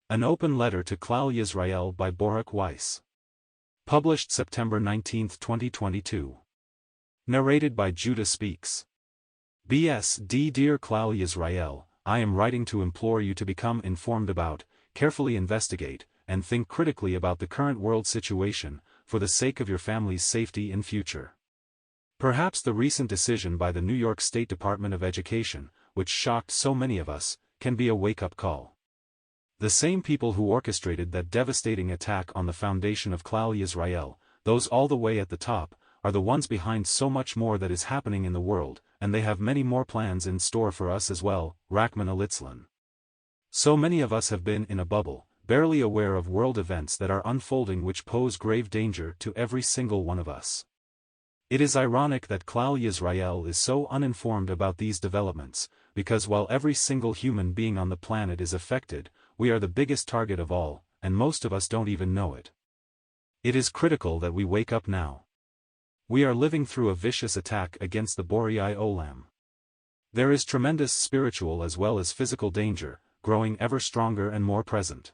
An Open Letter to Klal Yisrael by Boruch Weiss. Published September 19, 2022. Narrated by Judah Speaks. B.S.D. Dear Klal Yisrael, I am writing to implore you to become informed about, carefully investigate, and think critically about the current world situation, for the sake of your family's safety and future. Perhaps the recent decision by the New York State Department of Education, which shocked so many of us, can be a wake-up call. The same people who orchestrated that devastating attack on the foundation of Klal Yisrael, those all the way at the top, are the ones behind so much more that is happening in the world, and they have many more plans in store for us as well, Rachman Alitzlan. So many of us have been in a bubble, barely aware of world events that are unfolding which pose grave danger to every single one of us. It is ironic that Klal Yisrael is so uninformed about these developments, because while every single human being on the planet is affected, we are the biggest target of all, and most of us don't even know it. It is critical that we wake up now. We are living through a vicious attack against the Borei Olam. There is tremendous spiritual as well as physical danger, growing ever stronger and more present.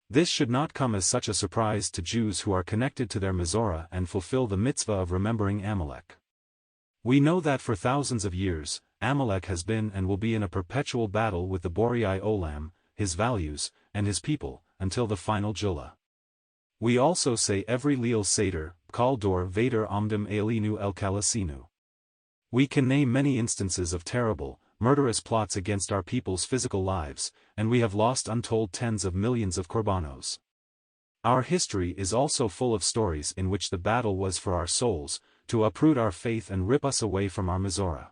This should not come as such a surprise to Jews who are connected to their Mizorah and fulfill the mitzvah of remembering Amalek. We know that for thousands of years, Amalek has been and will be in a perpetual battle with the Borei Olam, his values, and his people, until the final Julah. We also say every Leil Seder, Kal Dor Vader Amdim Elinu El Kalasinu. We can name many instances of terrible, murderous plots against our people's physical lives, and we have lost untold tens of millions of korbanos. Our history is also full of stories in which the battle was for our souls, to uproot our faith and rip us away from our Mizorah.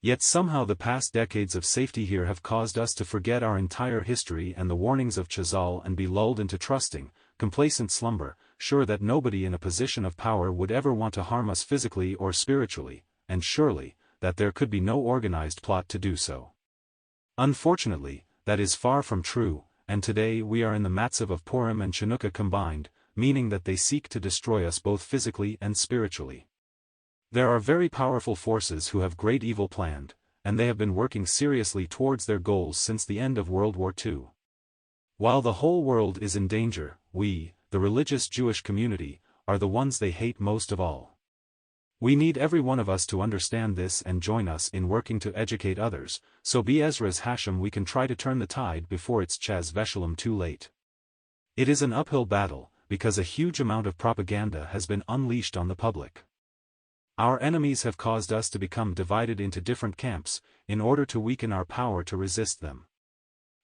Yet somehow the past decades of safety here have caused us to forget our entire history and the warnings of Chazal and be lulled into trusting, complacent slumber, sure that nobody in a position of power would ever want to harm us physically or spiritually, and surely, that there could be no organized plot to do so. Unfortunately, that is far from true, and today we are in the matzav of Purim and Chanukah combined, meaning that they seek to destroy us both physically and spiritually. There are very powerful forces who have great evil planned, and they have been working seriously towards their goals since the end of World War II. While the whole world is in danger, we, the religious Jewish community, are the ones they hate most of all. We need every one of us to understand this and join us in working to educate others, so be Ezra's Hashem we can try to turn the tide before it's Chaz Veshalom too late. It is an uphill battle, because a huge amount of propaganda has been unleashed on the public. Our enemies have caused us to become divided into different camps, in order to weaken our power to resist them.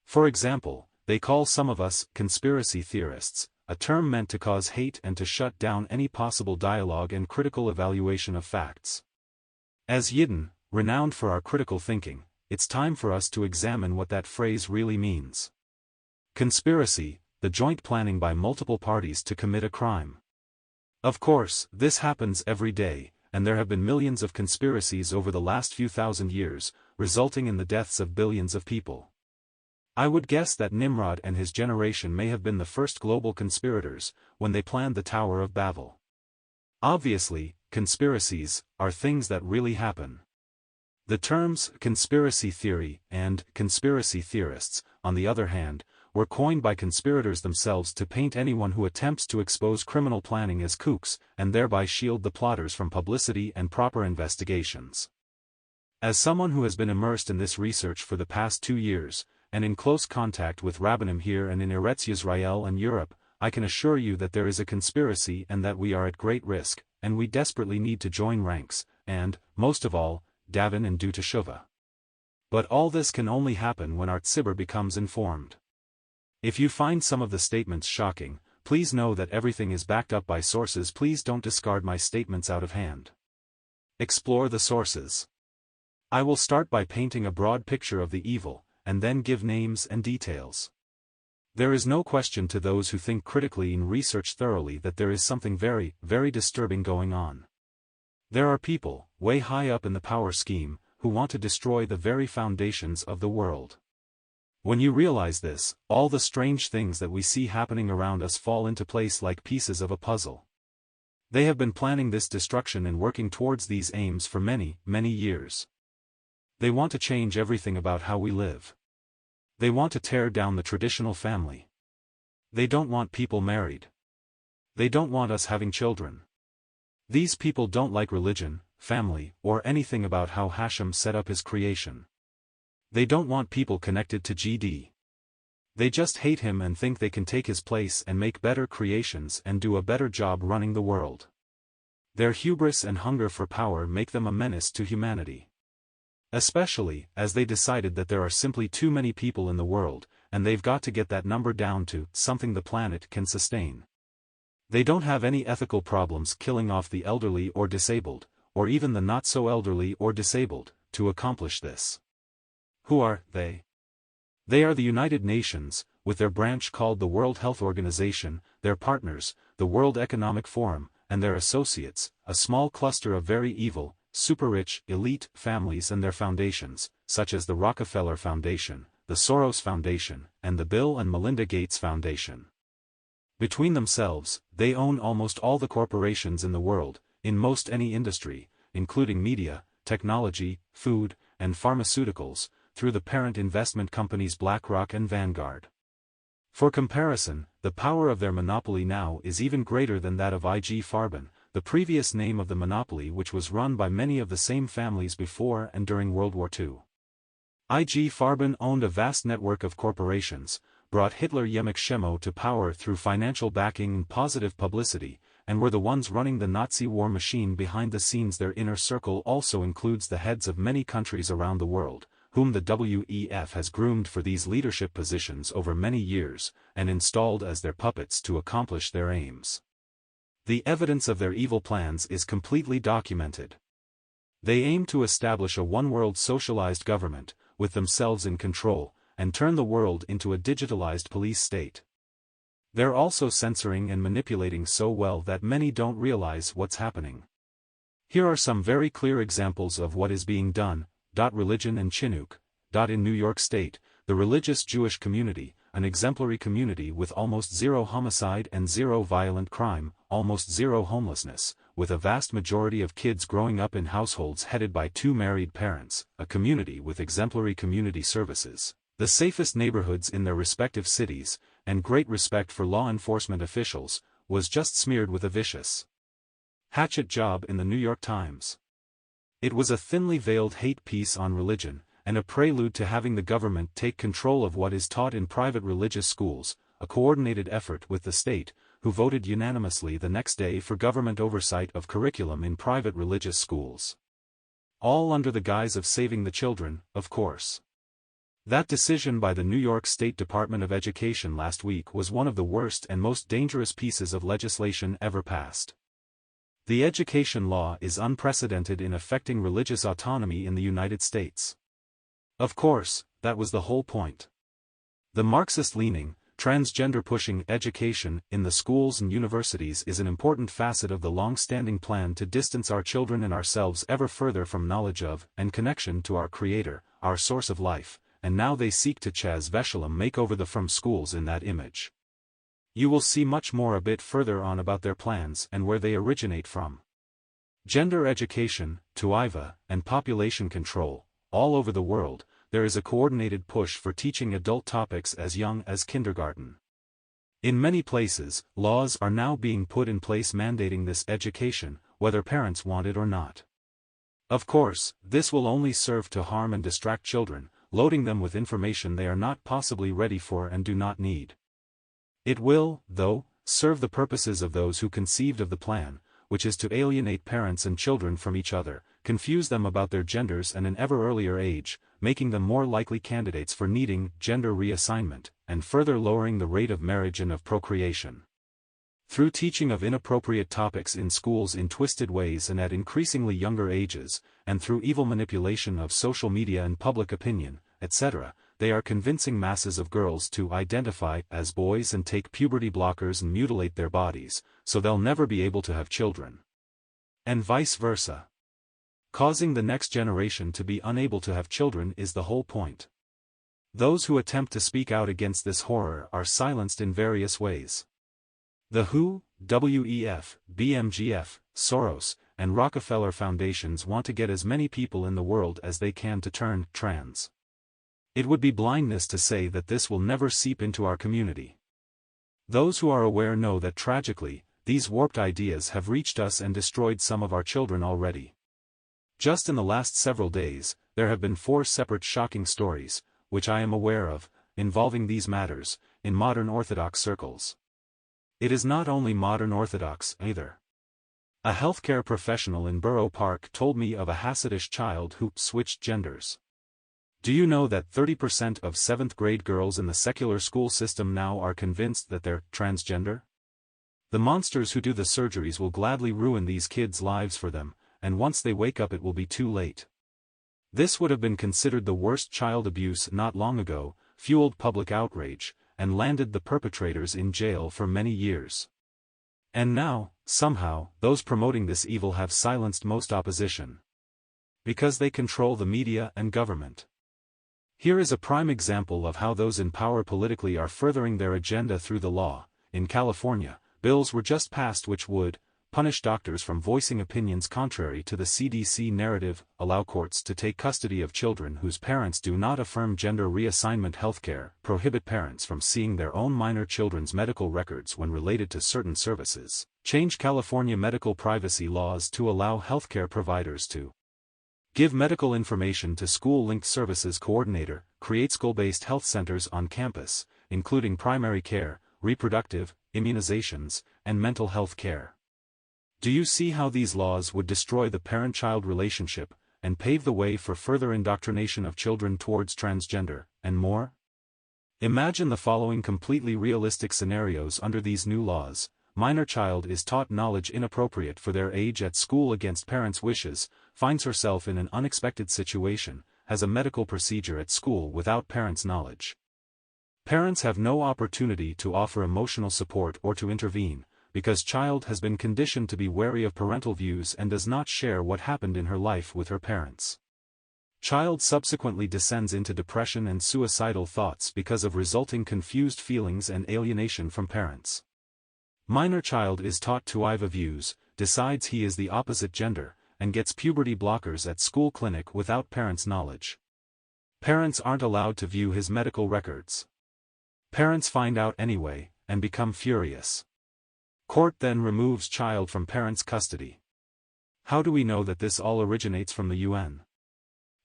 For example, they call some of us conspiracy theorists, a term meant to cause hate and to shut down any possible dialogue and critical evaluation of facts. As Yidden, renowned for our critical thinking, it's time for us to examine what that phrase really means. Conspiracy, the joint planning by multiple parties to commit a crime. Of course, this happens every day, and there have been millions of conspiracies over the last few thousand years, resulting in the deaths of billions of people. I would guess that Nimrod and his generation may have been the first global conspirators, when they planned the Tower of Babel. Obviously, conspiracies are things that really happen. The terms conspiracy theory and conspiracy theorists, on the other hand, were coined by conspirators themselves to paint anyone who attempts to expose criminal planning as kooks, and thereby shield the plotters from publicity and proper investigations. As someone who has been immersed in this research for the past 2 years, and in close contact with Rabbanim here and in Eretz Yisrael and Europe, I can assure you that there is a conspiracy and that we are at great risk, and we desperately need to join ranks, and, most of all, daven and do teshuvah. But all this can only happen when our tzibur becomes informed. If you find some of the statements shocking, please know that everything is backed up by sources. Please don't discard my statements out of hand. Explore the sources. I will start by painting a broad picture of the evil, and then give names and details. There is no question to those who think critically and research thoroughly that there is something very, very disturbing going on. There are people, way high up in the power scheme, who want to destroy the very foundations of the world. When you realize this, all the strange things that we see happening around us fall into place like pieces of a puzzle. They have been planning this destruction and working towards these aims for many, many years. They want to change everything about how we live. They want to tear down the traditional family. They don't want people married. They don't want us having children. These people don't like religion, family, or anything about how Hashem set up his creation. They don't want people connected to GD. They just hate him and think they can take his place and make better creations and do a better job running the world. Their hubris and hunger for power make them a menace to humanity. Especially, as they decided that there are simply too many people in the world, and they've got to get that number down to something the planet can sustain. They don't have any ethical problems killing off the elderly or disabled, or even the not-so-elderly or disabled, to accomplish this. Who are they? They are the United Nations, with their branch called the World Health Organization, their partners, the World Economic Forum, and their associates, a small cluster of very evil, super-rich, elite families and their foundations, such as the Rockefeller Foundation, the Soros Foundation, and the Bill and Melinda Gates Foundation. Between themselves, they own almost all the corporations in the world, in most any industry, including media, technology, food, and pharmaceuticals, through the parent investment companies BlackRock and Vanguard. For comparison, the power of their monopoly now is even greater than that of IG Farben, the previous name of the monopoly which was run by many of the same families before and during World War II. IG Farben owned a vast network of corporations, brought Hitler Yemek Shemo to power through financial backing and positive publicity, and were the ones running the Nazi war machine behind the scenes. Their inner circle also includes the heads of many countries around the world, whom the WEF has groomed for these leadership positions over many years, and installed as their puppets to accomplish their aims. The evidence of their evil plans is completely documented. They aim to establish a one-world socialized government, with themselves in control, and turn the world into a digitalized police state. They're also censoring and manipulating so well that many don't realize what's happening. Here are some very clear examples of what is being done. Religion and Chinook. In New York State, the religious Jewish community, an exemplary community with almost zero homicide and zero violent crime, almost zero homelessness, with a vast majority of kids growing up in households headed by two married parents, a community with exemplary community services, the safest neighborhoods in their respective cities, and great respect for law enforcement officials, was just smeared with a vicious hatchet job in the New York Times. It was a thinly veiled hate piece on religion, and a prelude to having the government take control of what is taught in private religious schools, a coordinated effort with the state, who voted unanimously the next day for government oversight of curriculum in private religious schools. All under the guise of saving the children, of course. That decision by the New York State Department of Education last week was one of the worst and most dangerous pieces of legislation ever passed. The education law is unprecedented in affecting religious autonomy in the United States. Of course, that was the whole point. The Marxist-leaning, transgender-pushing education in the schools and universities is an important facet of the long-standing plan to distance our children and ourselves ever further from knowledge of and connection to our Creator, our source of life, and now they seek to Chaz Veshalom make over the from schools in that image. You will see much more a bit further on about their plans and where they originate from. Gender education, tuiva, and population control. All over the world, there is a coordinated push for teaching adult topics as young as kindergarten. In many places, laws are now being put in place mandating this education, whether parents want it or not. Of course, this will only serve to harm and distract children, loading them with information they are not possibly ready for and do not need. It will, though, serve the purposes of those who conceived of the plan, which is to alienate parents and children from each other, confuse them about their genders at an ever earlier age, making them more likely candidates for needing gender reassignment, and further lowering the rate of marriage and of procreation. Through teaching of inappropriate topics in schools in twisted ways and at increasingly younger ages, and through evil manipulation of social media and public opinion, etc., they are convincing masses of girls to identify as boys and take puberty blockers and mutilate their bodies, so they'll never be able to have children. And vice versa. Causing the next generation to be unable to have children is the whole point. Those who attempt to speak out against this horror are silenced in various ways. The WHO, WEF, BMGF, Soros, and Rockefeller foundations want to get as many people in the world as they can to turn trans. It would be blindness to say that this will never seep into our community. Those who are aware know that tragically, these warped ideas have reached us and destroyed some of our children already. Just in the last several days, there have been 4 separate shocking stories, which I am aware of, involving these matters, in modern Orthodox circles. It is not only modern Orthodox, either. A healthcare professional in Borough Park told me of a Hasidic child who switched genders. Do you know that 30% of 7th grade girls in the secular school system now are convinced that they're transgender? The monsters who do the surgeries will gladly ruin these kids' lives for them, and once they wake up it will be too late. This would have been considered the worst child abuse not long ago, fueled public outrage, and landed the perpetrators in jail for many years. And now, somehow, those promoting this evil have silenced most opposition. Because they control the media and government. Here is a prime example of how those in power politically are furthering their agenda through the law. In California, bills were just passed which would punish doctors from voicing opinions contrary to the CDC narrative, allow courts to take custody of children whose parents do not affirm gender reassignment healthcare, prohibit parents from seeing their own minor children's medical records when related to certain services, change California medical privacy laws to allow healthcare providers to give medical information to school-linked services coordinator, create school-based health centers on campus, including primary care, reproductive, immunizations, and mental health care. Do you see how these laws would destroy the parent-child relationship, and pave the way for further indoctrination of children towards transgender, and more? Imagine the following completely realistic scenarios under these new laws. Minor child is taught knowledge inappropriate for their age at school against parents' wishes, finds herself in an unexpected situation, has a medical procedure at school without parents' knowledge. Parents have no opportunity to offer emotional support or to intervene, because child has been conditioned to be wary of parental views and does not share what happened in her life with her parents. Child subsequently descends into depression and suicidal thoughts because of resulting confused feelings and alienation from parents. Minor child is taught tuiva views, decides he is the opposite gender, and gets puberty blockers at school clinic without parents' knowledge. Parents aren't allowed to view his medical records. Parents find out anyway, and become furious. Court then removes child from parents' custody. How do we know that this all originates from the UN?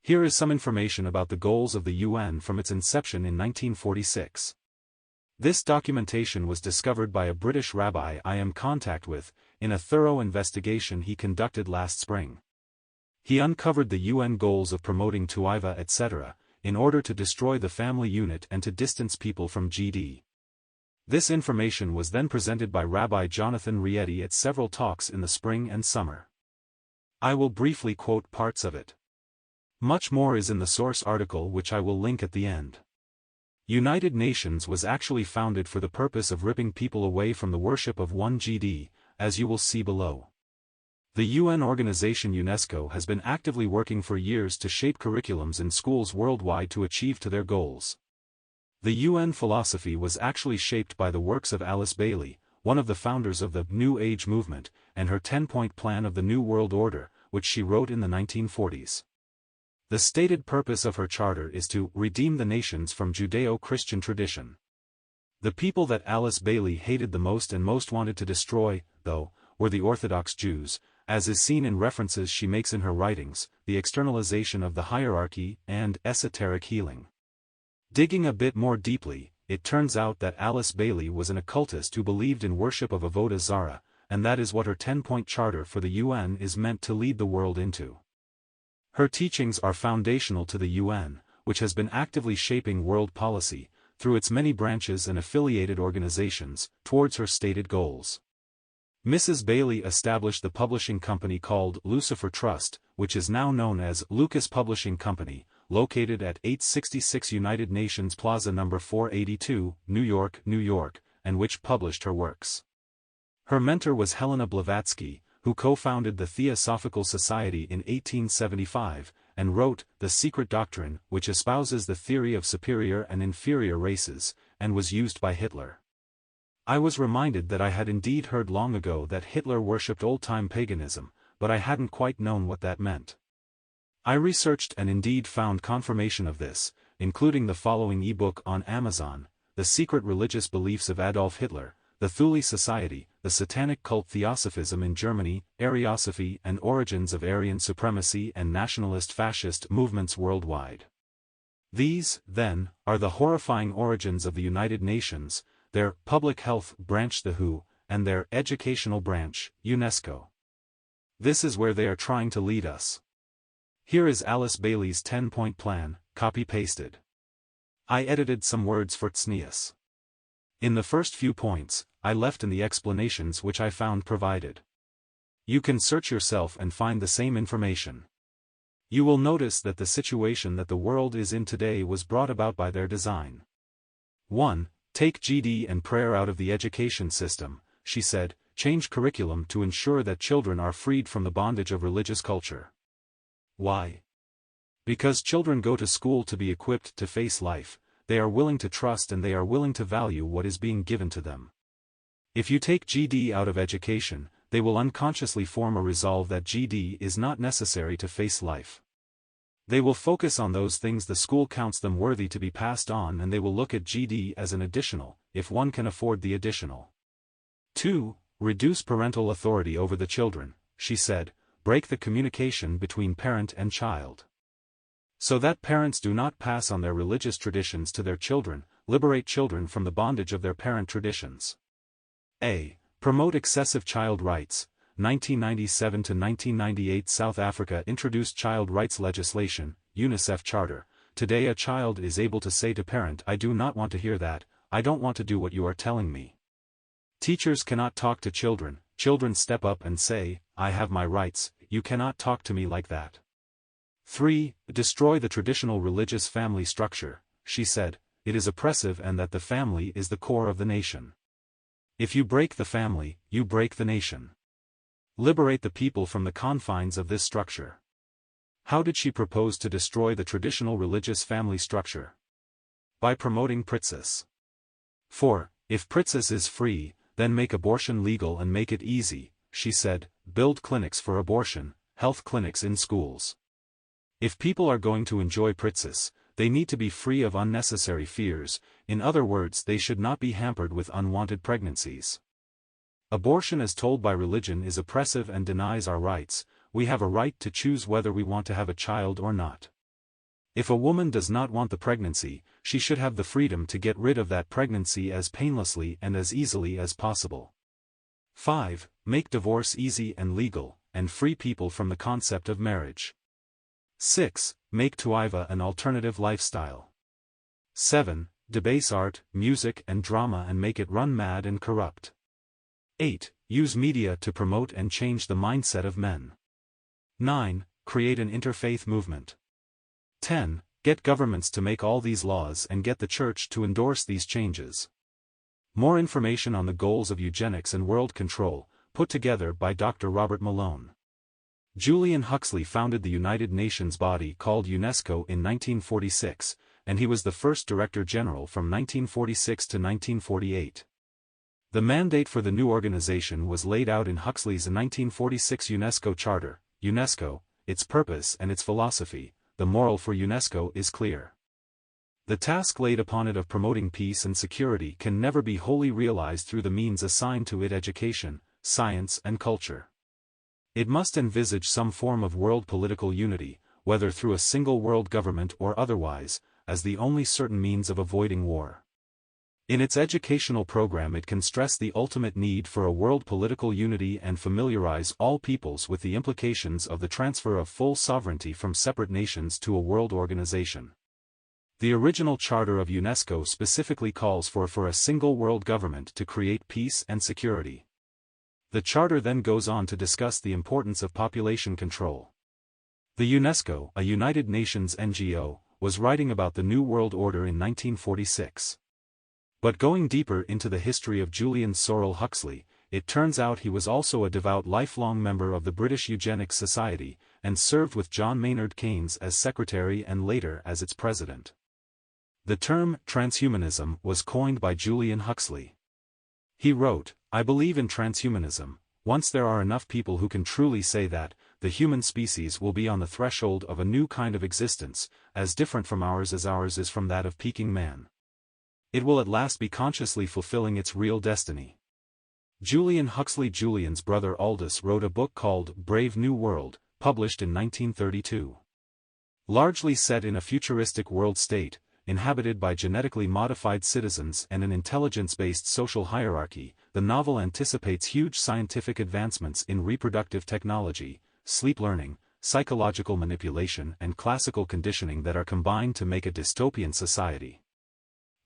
Here is some information about the goals of the UN from its inception in 1946. This documentation was discovered by a British rabbi I am in contact with, in a thorough investigation he conducted last spring. He uncovered the UN goals of promoting tuiva etc., in order to destroy the family unit and to distance people from GD. This information was then presented by Rabbi Jonathan Rieti at several talks in the spring and summer. I will briefly quote parts of it. Much more is in the source article which I will link at the end. United Nations was actually founded for the purpose of ripping people away from the worship of one GD, as you will see below. The UN organization UNESCO has been actively working for years to shape curriculums in schools worldwide to achieve to their goals. The UN philosophy was actually shaped by the works of Alice Bailey, one of the founders of the New Age movement, and her 10-point plan of the New World Order, which she wrote in the 1940s. The stated purpose of her charter is to redeem the nations from Judeo-Christian tradition. The people that Alice Bailey hated the most and most wanted to destroy, though, were the Orthodox Jews, as is seen in references she makes in her writings, the externalization of the hierarchy, and esoteric healing. Digging a bit more deeply, it turns out that Alice Bailey was an occultist who believed in worship of Avodah Zarah, and that is what her 10-point charter for the UN is meant to lead the world into. Her teachings are foundational to the UN, which has been actively shaping world policy, through its many branches and affiliated organizations, towards her stated goals. Mrs. Bailey established the publishing company called Lucifer Trust, which is now known as Lucas Publishing Company, located at 866 United Nations Plaza No. 482, New York, New York, and which published her works. Her mentor was Helena Blavatsky, who co-founded the Theosophical Society in 1875, and wrote The Secret Doctrine, which espouses the theory of superior and inferior races, and was used by Hitler. I was reminded that I had indeed heard long ago that Hitler worshipped old-time paganism, but I hadn't quite known what that meant. I researched and indeed found confirmation of this, including the following ebook on Amazon: The Secret Religious Beliefs of Adolf Hitler, The Thule Society, The Satanic Cult Theosophism in Germany, Ariosophy and Origins of Aryan Supremacy and Nationalist Fascist Movements Worldwide. These, then, are the horrifying origins of the United Nations, their public health branch the WHO, and their educational branch, UNESCO. This is where they are trying to lead us. Here is Alice Bailey's 10-point plan, copy-pasted. I edited some words for Tznius. In the first few points, I left in the explanations which I found provided. You can search yourself and find the same information. You will notice that the situation that the world is in today was brought about by their design. 1. Take GD and prayer out of the education system, she said, change curriculum to ensure that children are freed from the bondage of religious culture. Why? Because children go to school to be equipped to face life, they are willing to trust and they are willing to value what is being given to them. If you take GD out of education, they will unconsciously form a resolve that GD is not necessary to face life. They will focus on those things the school counts them worthy to be passed on, and they will look at GD as an additional, if one can afford the additional. 2. Reduce parental authority over the children, she said, break the communication between parent and child. So that parents do not pass on their religious traditions to their children, liberate children from the bondage of their parent traditions. A. Promote excessive child rights. 1997 to 1998 South Africa introduced child rights legislation, UNICEF Charter. Today a child is able to say to parent, I do not want to hear that, I don't want to do what you are telling me. Teachers cannot talk to children, children step up and say, I have my rights, you cannot talk to me like that. 3. Destroy the traditional religious family structure, she said, it is oppressive and that the family is the core of the nation. If you break the family, you break the nation. Liberate the people from the confines of this structure. How did she propose to destroy the traditional religious family structure? By promoting Pritzes. 4. If Pritzes is free, then make abortion legal and make it easy, she said, build clinics for abortion, health clinics in schools. If people are going to enjoy Pritzes, they need to be free of unnecessary fears, in other words they should not be hampered with unwanted pregnancies. Abortion as told by religion is oppressive and denies our rights. We have a right to choose whether we want to have a child or not. If a woman does not want the pregnancy, she should have the freedom to get rid of that pregnancy as painlessly and as easily as possible. 5. Make divorce easy and legal, and free people from the concept of marriage. 6. Make tuiva an alternative lifestyle. 7. Debase art, music and drama and make it run mad and corrupt. 8. Use media to promote and change the mindset of men. 9. Create an interfaith movement. 10. Get governments to make all these laws and get the church to endorse these changes. More information on the goals of eugenics and world control, put together by Dr. Robert Malone. Julian Huxley founded the United Nations body called UNESCO in 1946, and he was the first Director General from 1946 to 1948. The mandate for the new organization was laid out in Huxley's 1946 UNESCO Charter. UNESCO, its purpose and its philosophy, the moral for UNESCO is clear. The task laid upon it of promoting peace and security can never be wholly realized through the means assigned to it: education, science and culture. It must envisage some form of world political unity, whether through a single world government or otherwise, as the only certain means of avoiding war. In its educational program it can stress the ultimate need for a world political unity and familiarize all peoples with the implications of the transfer of full sovereignty from separate nations to a world organization. The original charter of UNESCO specifically calls for a single world government to create peace and security. The charter then goes on to discuss the importance of population control. The UNESCO, a United Nations NGO, was writing about the New World Order in 1946. But going deeper into the history of Julian Sorel Huxley, it turns out he was also a devout lifelong member of the British Eugenics Society, and served with John Maynard Keynes as secretary and later as its president. The term transhumanism was coined by Julian Huxley. He wrote, "I believe in transhumanism. Once there are enough people who can truly say that, the human species will be on the threshold of a new kind of existence, as different from ours as ours is from that of peaking man. It will at last be consciously fulfilling its real destiny. Julian Huxley Julian's brother Aldous wrote a book called Brave New World, published in 1932. Largely set in a futuristic world state, inhabited by genetically modified citizens and an intelligence-based social hierarchy, the novel anticipates huge scientific advancements in reproductive technology, sleep learning, psychological manipulation and classical conditioning that are combined to make a dystopian society.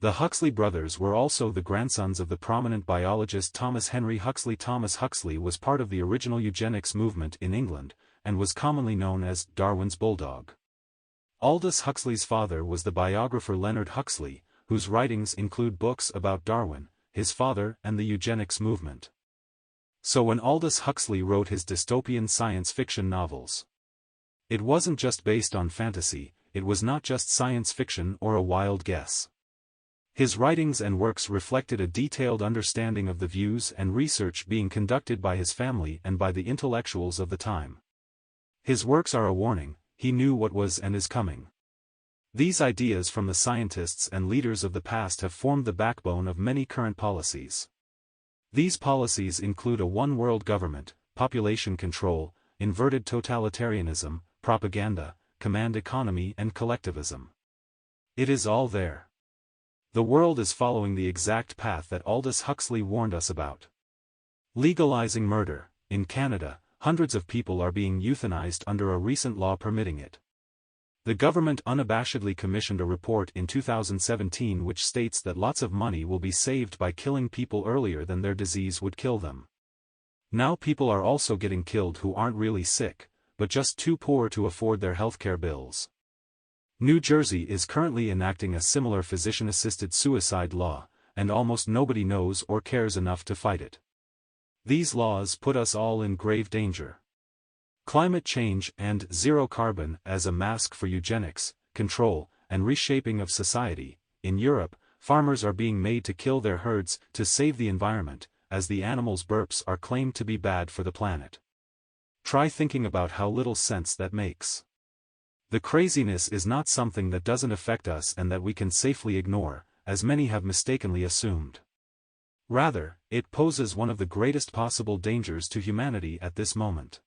The Huxley brothers were also the grandsons of the prominent biologist Thomas Henry Huxley. Thomas Huxley was part of the original eugenics movement in England, and was commonly known as Darwin's bulldog. Aldous Huxley's father was the biographer Leonard Huxley, whose writings include books about Darwin, his father and the eugenics movement. So when Aldous Huxley wrote his dystopian science fiction novels, it wasn't just based on fantasy, it was not just science fiction or a wild guess. His writings and works reflected a detailed understanding of the views and research being conducted by his family and by the intellectuals of the time. His works are a warning, he knew what was and is coming. These ideas from the scientists and leaders of the past have formed the backbone of many current policies. These policies include a one-world government, population control, inverted totalitarianism, propaganda, command economy and collectivism. It is all there. The world is following the exact path that Aldous Huxley warned us about. Legalizing murder. In Canada, hundreds of people are being euthanized under a recent law permitting it. The government unabashedly commissioned a report in 2017 which states that lots of money will be saved by killing people earlier than their disease would kill them. Now people are also getting killed who aren't really sick, but just too poor to afford their healthcare bills. New Jersey is currently enacting a similar physician-assisted suicide law, and almost nobody knows or cares enough to fight it. These laws put us all in grave danger. Climate change and zero carbon as a mask for eugenics, control, and reshaping of society. In Europe, farmers are being made to kill their herds to save the environment, as the animals' burps are claimed to be bad for the planet. Try thinking about how little sense that makes. The craziness is not something that doesn't affect us and that we can safely ignore, as many have mistakenly assumed. Rather, it poses one of the greatest possible dangers to humanity at this moment.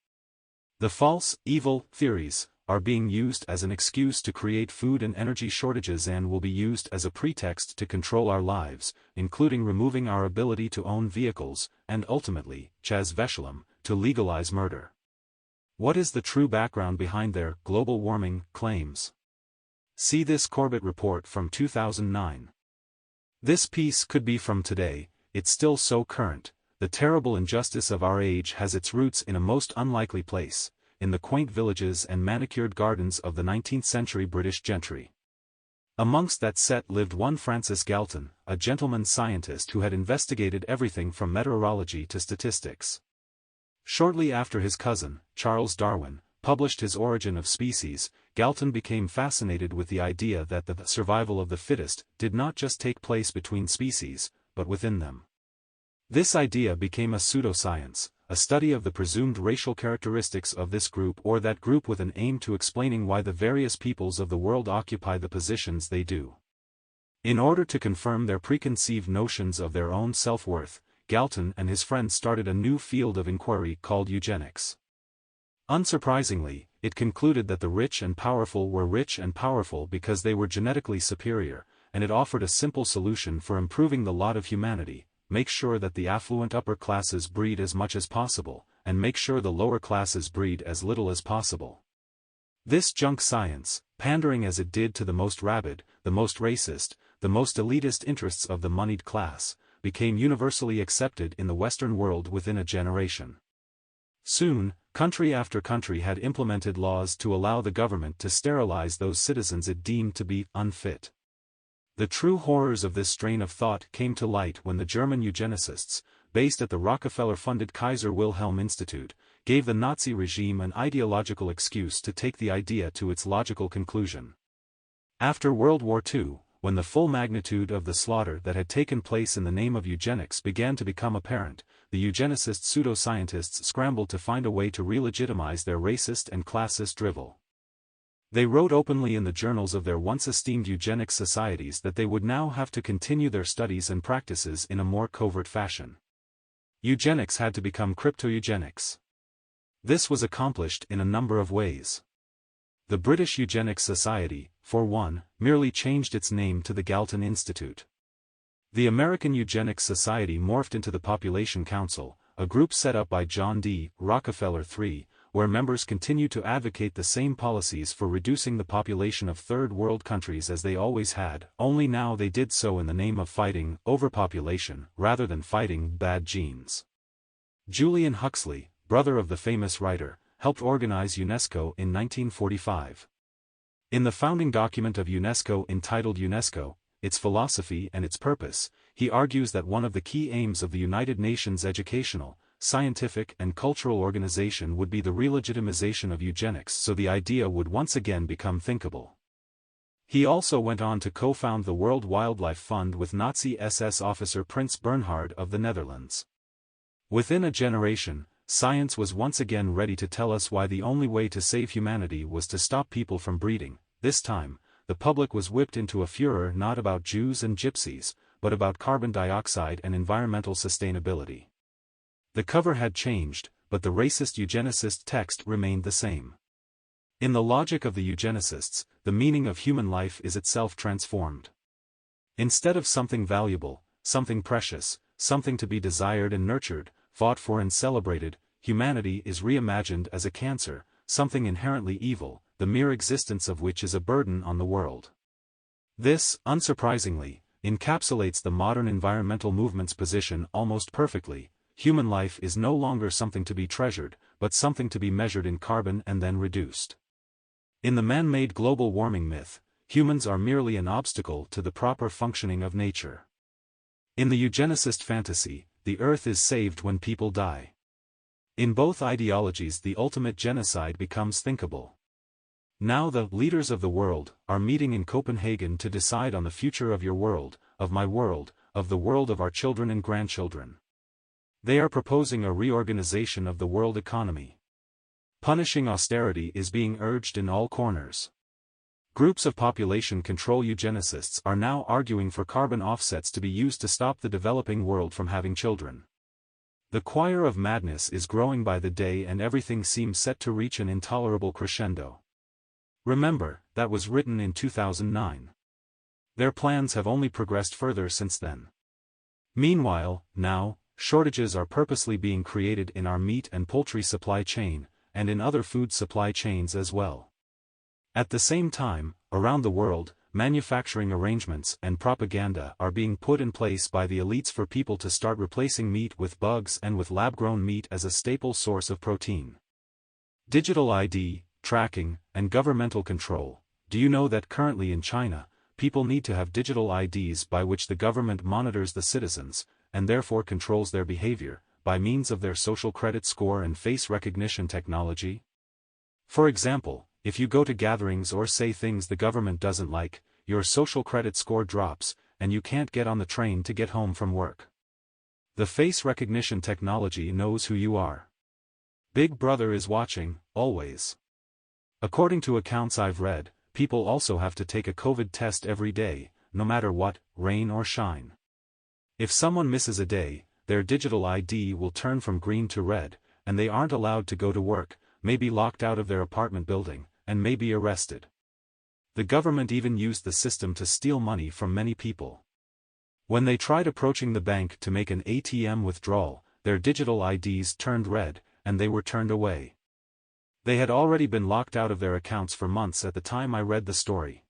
The false, evil theories are being used as an excuse to create food and energy shortages and will be used as a pretext to control our lives, including removing our ability to own vehicles, and ultimately, Chaz Veshalom, to legalize murder. What is the true background behind their global warming claims? See this Corbett report from 2009. This piece could be from today, it's still so current. The terrible injustice of our age has its roots in a most unlikely place, in the quaint villages and manicured gardens of the 19th century British gentry. Amongst that set lived one Francis Galton, a gentleman scientist who had investigated everything from meteorology to statistics. Shortly after his cousin, Charles Darwin, published his Origin of Species, Galton became fascinated with the idea that the survival of the fittest did not just take place between species, but within them. This idea became a pseudoscience, a study of the presumed racial characteristics of this group or that group with an aim to explaining why the various peoples of the world occupy the positions they do. In order to confirm their preconceived notions of their own self-worth, Galton and his friends started a new field of inquiry called eugenics. Unsurprisingly, it concluded that the rich and powerful were rich and powerful because they were genetically superior, and it offered a simple solution for improving the lot of humanity: make sure that the affluent upper classes breed as much as possible, and make sure the lower classes breed as little as possible. This junk science, pandering as it did to the most rabid, the most racist, the most elitist interests of the moneyed class, became universally accepted in the Western world within a generation. Soon, country after country had implemented laws to allow the government to sterilize those citizens it deemed to be unfit. The true horrors of this strain of thought came to light when the German eugenicists, based at the Rockefeller-funded Kaiser Wilhelm Institute, gave the Nazi regime an ideological excuse to take the idea to its logical conclusion. After World War II, when the full magnitude of the slaughter that had taken place in the name of eugenics began to become apparent, the eugenicist pseudoscientists scrambled to find a way to re-legitimize their racist and classist drivel. They wrote openly in the journals of their once esteemed eugenics societies that they would now have to continue their studies and practices in a more covert fashion. Eugenics had to become crypto-eugenics. This was accomplished in a number of ways. The British Eugenics Society, for one, merely changed its name to the Galton Institute. The American Eugenics Society morphed into the Population Council, a group set up by John D. Rockefeller III, where members continue to advocate the same policies for reducing the population of third world countries as they always had, only now they did so in the name of fighting overpopulation rather than fighting bad genes. Julian Huxley, brother of the famous writer, helped organize UNESCO in 1945. In the founding document of UNESCO entitled UNESCO, Its Philosophy and Its Purpose, he argues that one of the key aims of the United Nations educational, scientific and cultural organization would be the re-legitimization of eugenics so the idea would once again become thinkable. He also went on to co-found the World Wildlife Fund with Nazi SS officer Prince Bernhard of the Netherlands. Within a generation, science was once again ready to tell us why the only way to save humanity was to stop people from breeding. This time, the public was whipped into a furor not about Jews and gypsies, but about carbon dioxide and environmental sustainability. The cover had changed, but the racist eugenicist text remained the same. In the logic of the eugenicists, the meaning of human life is itself transformed. Instead of something valuable, something precious, something to be desired and nurtured, fought for and celebrated, humanity is reimagined as a cancer, something inherently evil, the mere existence of which is a burden on the world. This, unsurprisingly, encapsulates the modern environmental movement's position almost perfectly. Human life is no longer something to be treasured, but something to be measured in carbon and then reduced. In the man-made global warming myth, humans are merely an obstacle to the proper functioning of nature. In the eugenicist fantasy, the earth is saved when people die. In both ideologies the ultimate genocide becomes thinkable. Now the leaders of the world are meeting in Copenhagen to decide on the future of your world, of my world, of the world of our children and grandchildren. They are proposing a reorganization of the world economy. Punishing austerity is being urged in all corners. Groups of population control eugenicists are now arguing for carbon offsets to be used to stop the developing world from having children. The choir of madness is growing by the day and everything seems set to reach an intolerable crescendo. Remember, that was written in 2009. Their plans have only progressed further since then. Meanwhile, now, shortages are purposely being created in our meat and poultry supply chain, and in other food supply chains as well. At the same time, around the world, manufacturing arrangements and propaganda are being put in place by the elites for people to start replacing meat with bugs and with lab-grown meat as a staple source of protein. Digital ID, tracking, and governmental control. Do you know that currently in China, people need to have digital IDs by which the government monitors the citizens, and therefore controls their behavior, by means of their social credit score and face recognition technology? For example, if you go to gatherings or say things the government doesn't like, your social credit score drops, and you can't get on the train to get home from work. The face recognition technology knows who you are. Big Brother is watching, always. According to accounts I've read, people also have to take a COVID test every day, no matter what, rain or shine. If someone misses a day, their digital ID will turn from green to red, and they aren't allowed to go to work, may be locked out of their apartment building, and may be arrested. The government even used the system to steal money from many people. When they tried approaching the bank to make an ATM withdrawal, their digital IDs turned red, and they were turned away. They had already been locked out of their accounts for months at the time I read the story.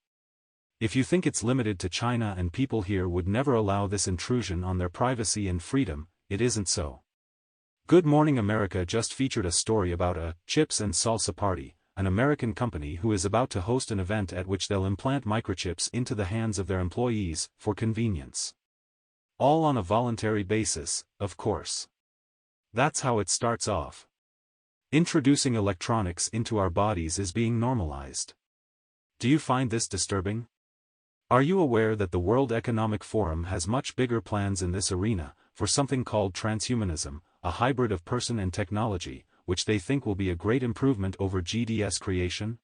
If you think it's limited to China and people here would never allow this intrusion on their privacy and freedom, it isn't so. Good Morning America just featured a story about a chips and salsa party, an American company who is about to host an event at which they'll implant microchips into the hands of their employees, for convenience. All on a voluntary basis, of course. That's how it starts off. Introducing electronics into our bodies is being normalized. Do you find this disturbing? Are you aware that the World Economic Forum has much bigger plans in this arena, for something called transhumanism, a hybrid of person and technology, which they think will be a great improvement over GDS creation?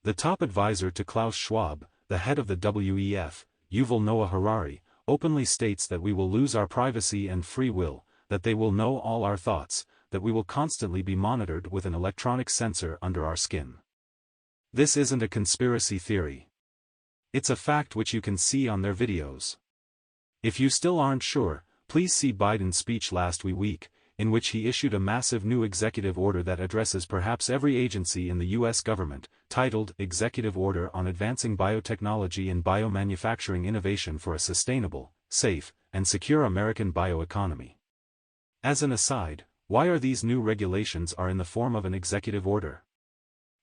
The top advisor to Klaus Schwab, the head of the WEF, Yuval Noah Harari, openly states that we will lose our privacy and free will, that they will know all our thoughts, that we will constantly be monitored with an electronic sensor under our skin. This isn't a conspiracy theory. It's a fact which you can see on their videos. If you still aren't sure, please see Biden's speech last week, in which he issued a massive new executive order that addresses perhaps every agency in the U.S. government, titled Executive Order on Advancing Biotechnology and Biomanufacturing Innovation for a Sustainable, Safe, and Secure American Bioeconomy. As an aside, why are these new regulations in the form of an executive order?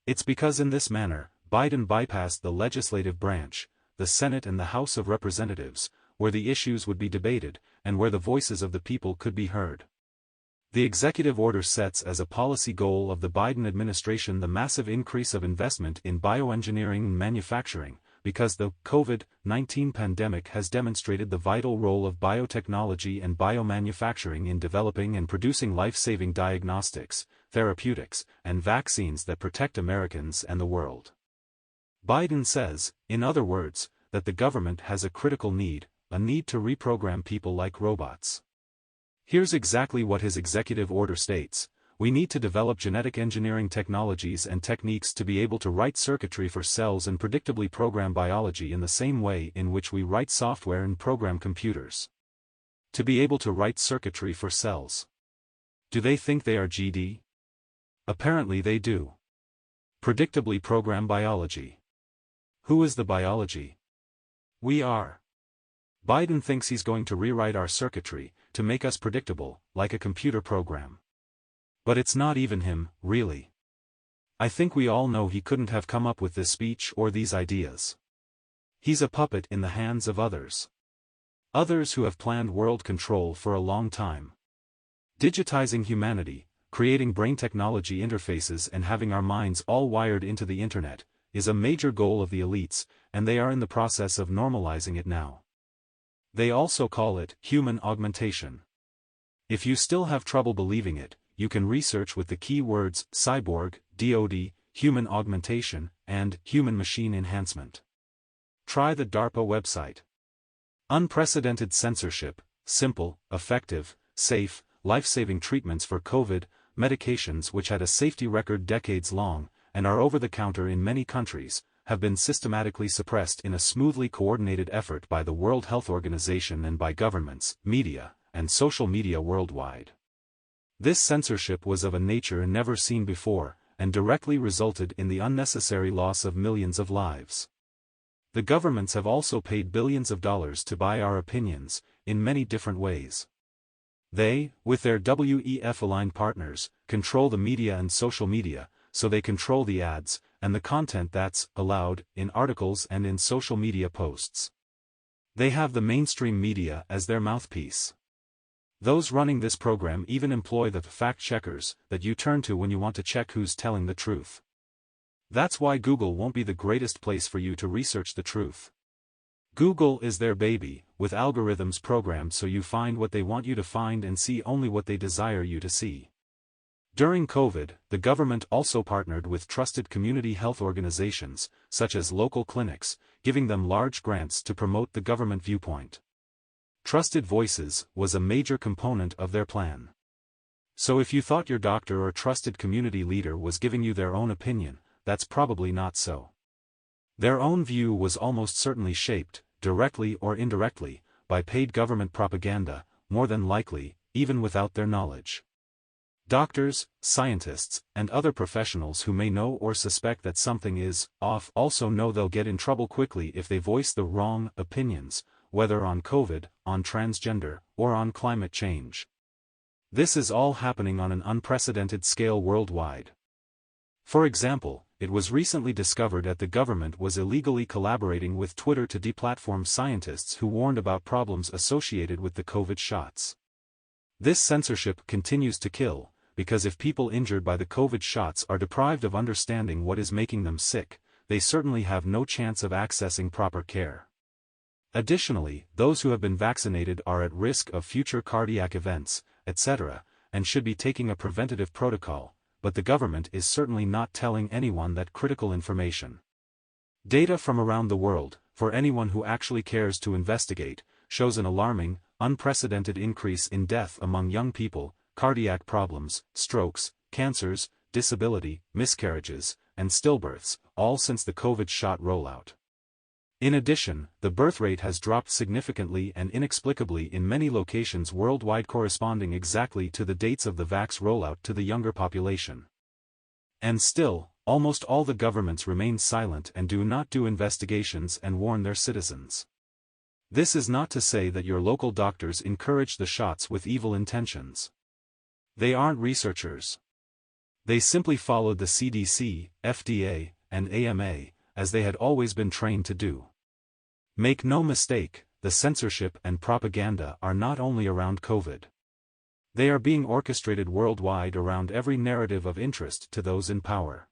It's because in this manner, Biden bypassed the legislative branch, the Senate and the House of Representatives, where the issues would be debated, and where the voices of the people could be heard. The executive order sets as a policy goal of the Biden administration the massive increase of investment in bioengineering and manufacturing, because the COVID-19 pandemic has demonstrated the vital role of biotechnology and biomanufacturing in developing and producing life-saving diagnostics, therapeutics, and vaccines that protect Americans and the world. Biden says, in other words, that the government has a critical need, a need to reprogram people like robots. Here's exactly what his executive order states: we need to develop genetic engineering technologies and techniques to be able to write circuitry for cells and predictably program biology in the same way in which we write software and program computers. To be able to write circuitry for cells. Do they think they are GD? Apparently they do. Predictably program biology. Who is the biology? We are. Biden thinks he's going to rewrite our circuitry, to make us predictable, like a computer program. But it's not even him, really. I think we all know he couldn't have come up with this speech or these ideas. He's a puppet in the hands of others. Others who have planned world control for a long time. Digitizing humanity, creating brain technology interfaces and having our minds all wired into the internet, is a major goal of the elites, and they are in the process of normalizing it now. They also call it human augmentation. If you still have trouble believing it, you can research with the key words cyborg, DoD, human augmentation, and human machine enhancement. Try the DARPA website. Unprecedented censorship, simple, effective, safe, life-saving treatments for COVID, medications which had a safety record decades long, and are over-the-counter in many countries, have been systematically suppressed in a smoothly coordinated effort by the World Health Organization and by governments, media, and social media worldwide. This censorship was of a nature never seen before, and directly resulted in the unnecessary loss of millions of lives. The governments have also paid billions of dollars to buy our opinions, in many different ways. They, with their WEF-aligned partners, control the media and social media, so they control the ads, and the content that's allowed in articles and in social media posts. They have the mainstream media as their mouthpiece. Those running this program even employ the fact-checkers that you turn to when you want to check who's telling the truth. That's why Google won't be the greatest place for you to research the truth. Google is their baby, with algorithms programmed so you find what they want you to find and see only what they desire you to see. During COVID, the government also partnered with trusted community health organizations, such as local clinics, giving them large grants to promote the government viewpoint. Trusted Voices was a major component of their plan. So if you thought your doctor or trusted community leader was giving you their own opinion, that's probably not so. Their own view was almost certainly shaped, directly or indirectly, by paid government propaganda, more than likely, even without their knowledge. Doctors, scientists, and other professionals who may know or suspect that something is off also know they'll get in trouble quickly if they voice the wrong opinions, whether on COVID, on transgender, or on climate change. This is all happening on an unprecedented scale worldwide. For example, it was recently discovered that the government was illegally collaborating with Twitter to deplatform scientists who warned about problems associated with the COVID shots. This censorship continues to kill, because if people injured by the COVID shots are deprived of understanding what is making them sick, they certainly have no chance of accessing proper care. Additionally, those who have been vaccinated are at risk of future cardiac events, etc., and should be taking a preventative protocol, but the government is certainly not telling anyone that critical information. Data from around the world, for anyone who actually cares to investigate, shows an alarming, unprecedented increase in death among young people, cardiac problems, strokes, cancers, disability, miscarriages, and stillbirths, all since the COVID shot rollout. In addition, the birth rate has dropped significantly and inexplicably in many locations worldwide, corresponding exactly to the dates of the vax rollout to the younger population. And still, almost all the governments remain silent and do not do investigations and warn their citizens. This is not to say that your local doctors encourage the shots with evil intentions. They aren't researchers. They simply followed the CDC, FDA, and AMA, as they had always been trained to do. Make no mistake, the censorship and propaganda are not only around COVID. They are being orchestrated worldwide around every narrative of interest to those in power.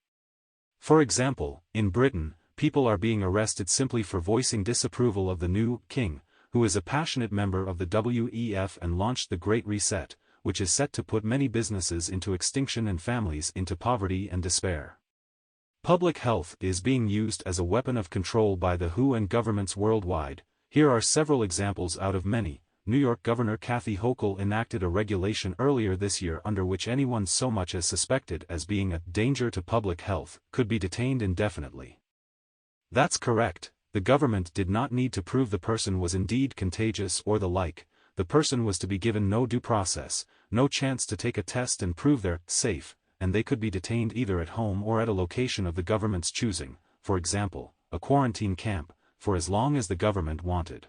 For example, in Britain, people are being arrested simply for voicing disapproval of the new king, who is a passionate member of the WEF and launched the Great Reset, which is set to put many businesses into extinction and families into poverty and despair. Public health is being used as a weapon of control by the WHO and governments worldwide. Here are several examples out of many. New York Governor Kathy Hochul enacted a regulation earlier this year under which anyone so much as suspected as being a danger to public health could be detained indefinitely. That's correct, the government did not need to prove the person was indeed contagious or the like. The person was to be given no due process, no chance to take a test and prove they're safe, and they could be detained either at home or at a location of the government's choosing, for example, a quarantine camp, for as long as the government wanted.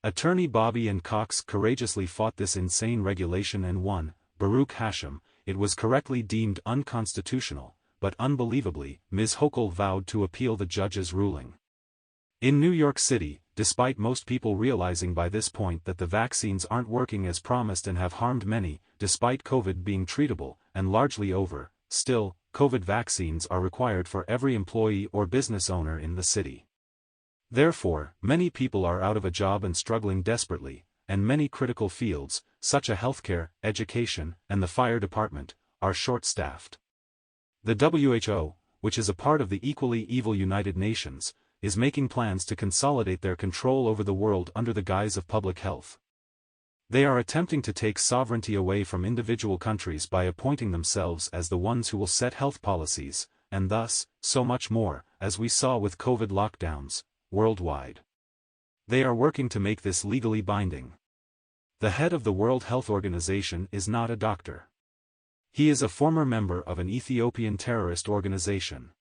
Attorney Bobby and Cox courageously fought this insane regulation and won. Baruch Hashem, it was correctly deemed unconstitutional, but unbelievably, Ms. Hochul vowed to appeal the judge's ruling. In New York City, despite most people realizing by this point that the vaccines aren't working as promised and have harmed many, despite COVID being treatable, and largely over, still, COVID vaccines are required for every employee or business owner in the city. Therefore, many people are out of a job and struggling desperately, and many critical fields, such as healthcare, education, and the fire department, are short-staffed. The WHO, which is a part of the equally evil United Nations, is making plans to consolidate their control over the world under the guise of public health. They are attempting to take sovereignty away from individual countries by appointing themselves as the ones who will set health policies, and thus, so much more, as we saw with COVID lockdowns, worldwide. They are working to make this legally binding. The head of the World Health Organization is not a doctor. He is a former member of an Ethiopian terrorist organization.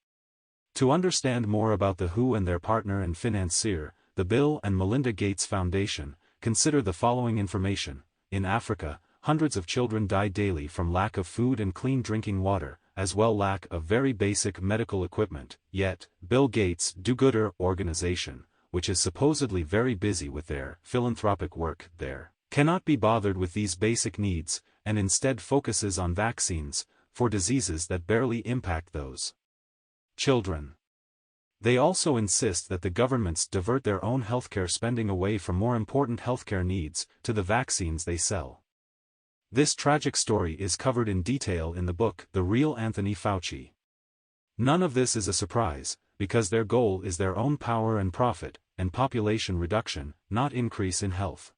To understand more about the WHO and their partner and financier, the Bill and Melinda Gates Foundation, consider the following information. In Africa, hundreds of children die daily from lack of food and clean drinking water, as well lack of very basic medical equipment. Yet, Bill Gates' do-gooder organization, which is supposedly very busy with their philanthropic work there, cannot be bothered with these basic needs, and instead focuses on vaccines, for diseases that barely impact those children. They also insist that the governments divert their own healthcare spending away from more important healthcare needs, to the vaccines they sell. This tragic story is covered in detail in the book The Real Anthony Fauci. None of this is a surprise, because their goal is their own power and profit, and population reduction, not increase in health.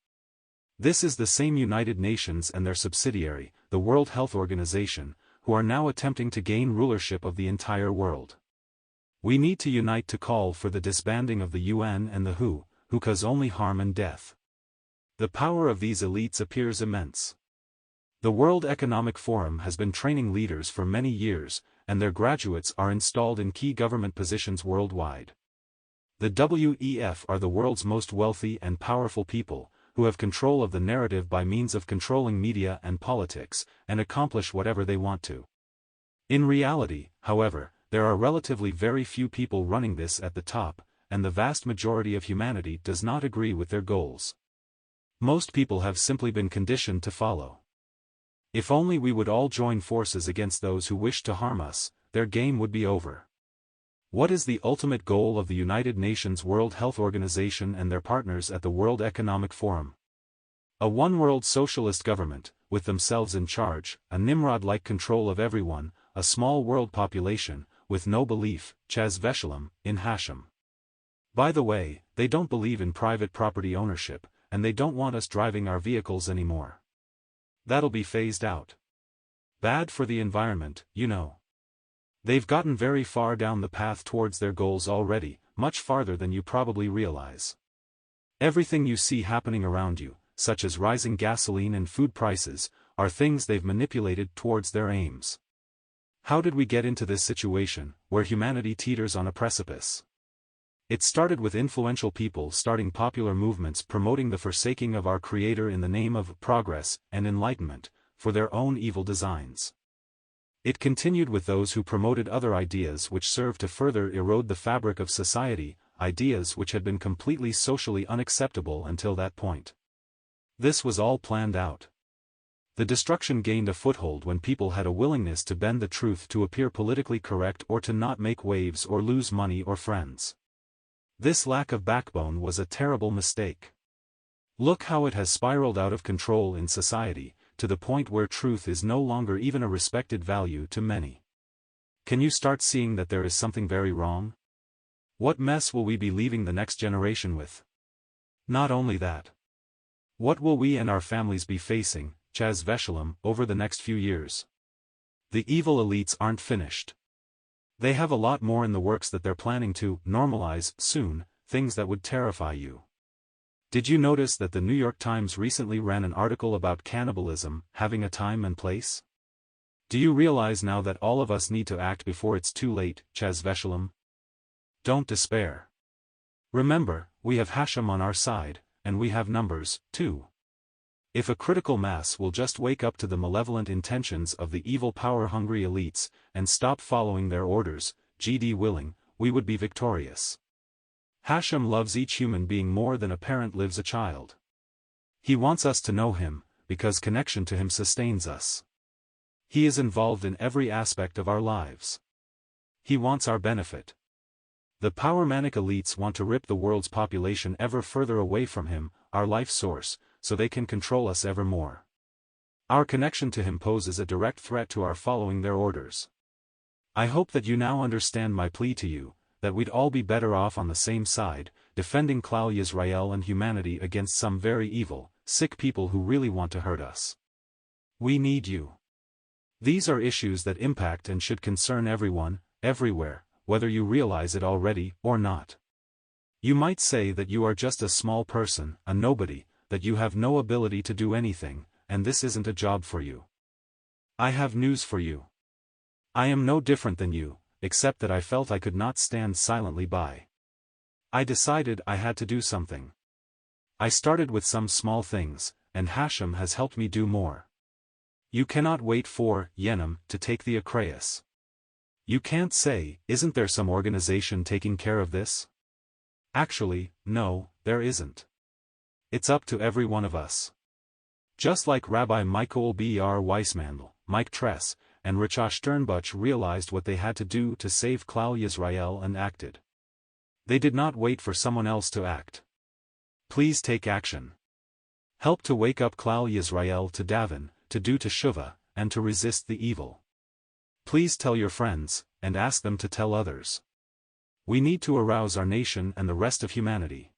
This is the same United Nations and their subsidiary, the World Health Organization, who are now attempting to gain rulership of the entire world. We need to unite to call for the disbanding of the UN and the WHO, who cause only harm and death. The power of these elites appears immense. The World Economic Forum has been training leaders for many years, and their graduates are installed in key government positions worldwide. The WEF are the world's most wealthy and powerful people, who have control of the narrative by means of controlling media and politics, and accomplish whatever they want to. In reality, however, there are relatively very few people running this at the top, and the vast majority of humanity does not agree with their goals. Most people have simply been conditioned to follow. If only we would all join forces against those who wish to harm us, their game would be over. What is the ultimate goal of the United Nations World Health Organization and their partners at the World Economic Forum? A one-world socialist government, with themselves in charge, a Nimrod-like control of everyone, a small world population, with no belief, Chas Veshalom, in Hashem. By the way, they don't believe in private property ownership, and they don't want us driving our vehicles anymore. That'll be phased out. Bad for the environment, you know. They've gotten very far down the path towards their goals already, much farther than you probably realize. Everything you see happening around you, such as rising gasoline and food prices, are things they've manipulated towards their aims. How did we get into this situation, where humanity teeters on a precipice? It started with influential people starting popular movements promoting the forsaking of our Creator in the name of progress and enlightenment, for their own evil designs. It continued with those who promoted other ideas which served to further erode the fabric of society, ideas which had been completely socially unacceptable until that point. This was all planned out. The destruction gained a foothold when people had a willingness to bend the truth to appear politically correct or to not make waves or lose money or friends. This lack of backbone was a terrible mistake. Look how it has spiraled out of control in society, to the point where truth is no longer even a respected value to many. Can you start seeing that there is something very wrong? What mess will we be leaving the next generation with? Not only that. What will we and our families be facing, Chas Veshalom, over the next few years? The evil elites aren't finished. They have a lot more in the works that they're planning to normalize soon, things that would terrify you. Did you notice that the New York Times recently ran an article about cannibalism having a time and place? Do you realize now that all of us need to act before it's too late, Chas Veshalom? Don't despair. Remember, we have Hashem on our side, and we have numbers, too. If a critical mass will just wake up to the malevolent intentions of the evil power-hungry elites, and stop following their orders, GD willing, we would be victorious. Hashem loves each human being more than a parent lives a child. He wants us to know Him, because connection to Him sustains us. He is involved in every aspect of our lives. He wants our benefit. The power-manic elites want to rip the world's population ever further away from Him, our life source, so they can control us ever more. Our connection to Him poses a direct threat to our following their orders. I hope that you now understand my plea to you, that we'd all be better off on the same side, defending Klal Yisrael and humanity against some very evil, sick people who really want to hurt us. We need you. These are issues that impact and should concern everyone, everywhere, whether you realize it already or not. You might say that you are just a small person, a nobody, that you have no ability to do anything, and this isn't a job for you. I have news for you. I am no different than you, except that I felt I could not stand silently by. I decided I had to do something. I started with some small things, and Hashem has helped me do more. You cannot wait for Yenim to take the Akreus. You can't say, isn't there some organization taking care of this? Actually, no, there isn't. It's up to every one of us. Just like Rabbi Michael B.R. Weissmandl, Mike Tress, and Richard Sternbuch realized what they had to do to save Klal Yisrael and acted. They did not wait for someone else to act. Please take action. Help to wake up Klal Yisrael to daven, to do teshuvah, and to resist the evil. Please tell your friends, and ask them to tell others. We need to arouse our nation and the rest of humanity.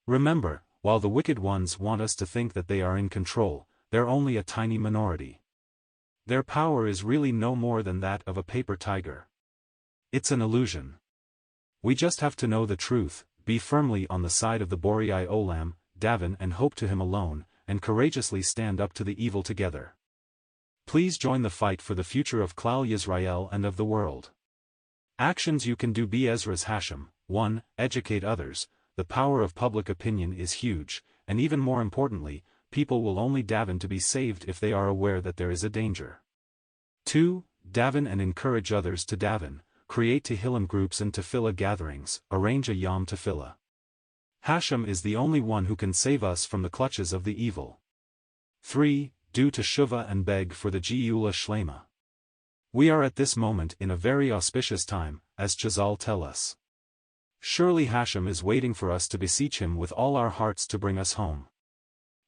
Remember, while the wicked ones want us to think that they are in control, they're only a tiny minority. Their power is really no more than that of a paper tiger. It's an illusion. We just have to know the truth, be firmly on the side of the Borei Olam, daven and hope to Him alone, and courageously stand up to the evil together. Please join the fight for the future of Klal Yisrael and of the world. Actions you can do. Be Ezra's Hashem. 1. Educate others. The power of public opinion is huge, and even more importantly, people will only daven to be saved if they are aware that there is a danger. 2. Daven and encourage others to daven, create Tehillim groups and tefillah gatherings, arrange a Yom Tefillah. Hashem is the only one who can save us from the clutches of the evil. 3. Do teshuvah and beg for the Geula Shlema. We are at this moment in a very auspicious time, as Chazal tell us. Surely Hashem is waiting for us to beseech Him with all our hearts to bring us home.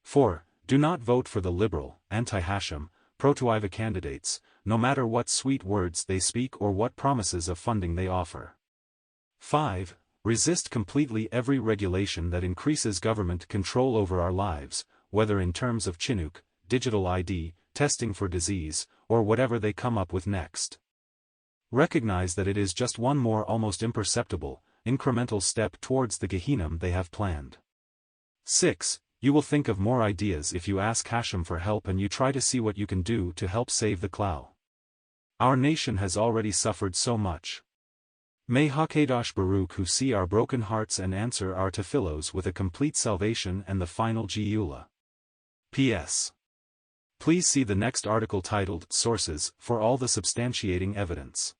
4. Do not vote for the liberal, anti-Hashem, pro-Tuiva candidates, no matter what sweet words they speak or what promises of funding they offer. 5. Resist completely every regulation that increases government control over our lives, whether in terms of Chinook, digital ID, testing for disease, or whatever they come up with next. Recognize that it is just one more almost imperceptible, incremental step towards the Gehinnom they have planned. 6. You will think of more ideas if you ask Hashem for help and you try to see what you can do to help save the Klal. Our nation has already suffered so much. May HaKadosh Baruch Hu see our broken hearts and answer our tefillos with a complete salvation and the final Geula. P.S. Please see the next article titled Sources for all the substantiating evidence.